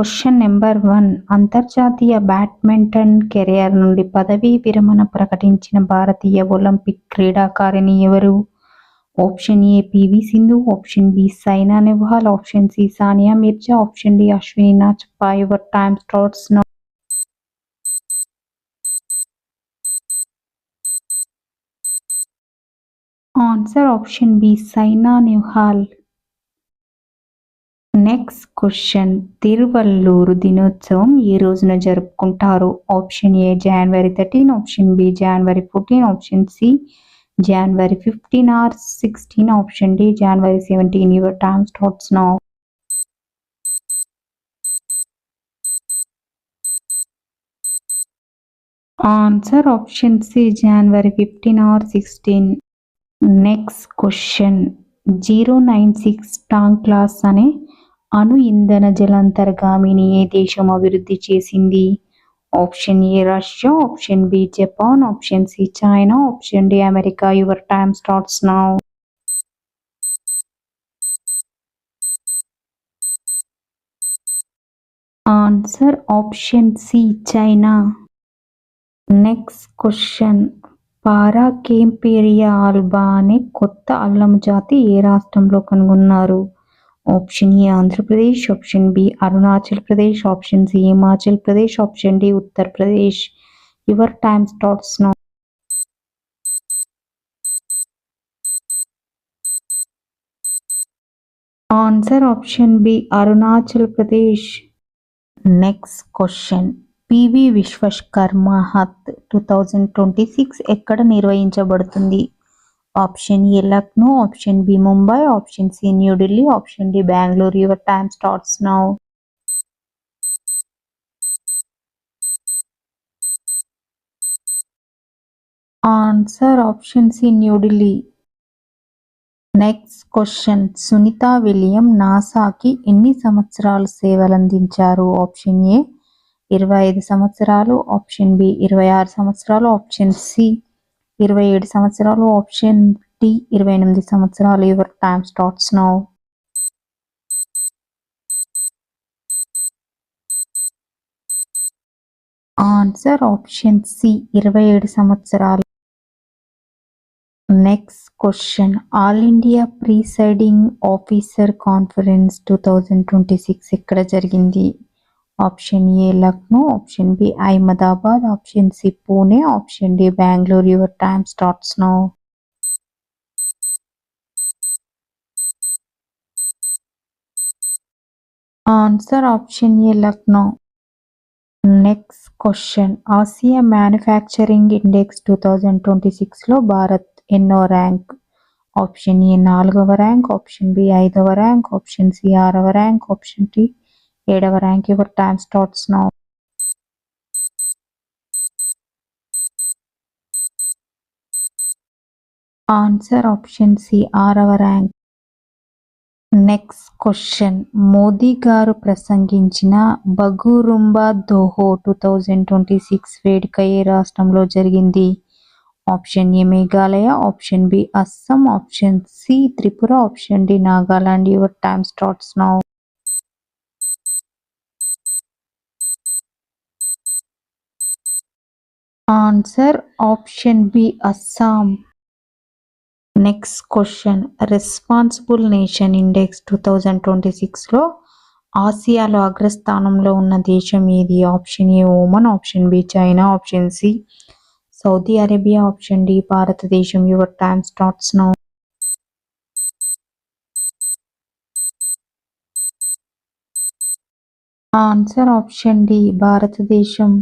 Question number 1. అంతర్జాతీయ badminton career నుండి పదవీ విరమణ ప్రకటించిన భారతీయ ఒలింపిక్ క్రీడాకారిణి ఎవరు? Option A PV Sindhu, option B Saina Nehwal, option C Sania Mirza, option D Ashwini Nachappa. Your time starts now. Answer option B Saina Nehwal. Next question. Thiruvallur దినోత్సవం ఏ రోజున జరుపుకుంటారు? Option A January 13, option B January 14, option C January 15 or 16, option D January 17. Your time starts now. Answer option C January 15 or 16. Next question. 096 టాంగ్ class అనే అణు ఇంధన జలాంతర్గామిని ఏ దేశం అభివృద్ధి చేసింది? Option A Russia, option B Japan, option C China, option D America. Your time starts now. Answer option C China. Next question. పారాకేంపేరియా Alba అనే కొత్త అల్లం జాతి ఏ రాష్ట్రంలో కనుగొన్నారు? Option A Andhra Pradesh, option B Arunachal Pradesh, option C Himachal Pradesh, option D Uttar Pradesh. Your time starts now. Answer option B Arunachal Pradesh. Next question. PV Vishwakarma 2026 ఎక్కడ నిర్వహించబడుతుంది? Option A Lucknow, option B Mumbai, option C New Delhi, option D Bengaluru. Your time starts now. Answer option C New Delhi. Next question. Sunitha William నాసాకి ఎన్ని సంవత్సరాలు సేవలందించారు? Option A 25 సంవత్సరాలు, option B 26 సంవత్సరాలు, option C 27 సంవత్సరాలు, option D 28 సంవత్సరాలు. Your time starts now. Answer option C 27 సంవత్సరాలు. Next question. All India presiding officer conference 2026 ఎక్కడ జరిగింది? Option A Lucknow, option B Ahmedabad, option C Pune, option D Bengaluru. Your time starts now. Answer option A Lucknow. Next question. Asia manufacturing index 2026లో భారత్ ఎన్నో rank? Option A 4వ rank, option B 5వ rank, option C 6వ rank, option D 7వ rank. Your time starts now. Answer option C 6వ rank. Next question. Modi గారు ప్రసంగించిన బగురుంబా దోహో 2026 వేడుక ఏ రాష్ట్రంలో జరిగింది? Option A Meghalaya, option B Assam, option C Tripura, option D Nagaland. Your time starts now. Answer option B Assam. Next question. Responsible nation index 2026లో ఆసియాలో అగ్రస్థానంలో ఉన్న దేశం ఏది? Option A Oman, option B China, option C Saudi Arabia, option D భారతదేశం. Your time starts now. Answer option D భారతదేశం.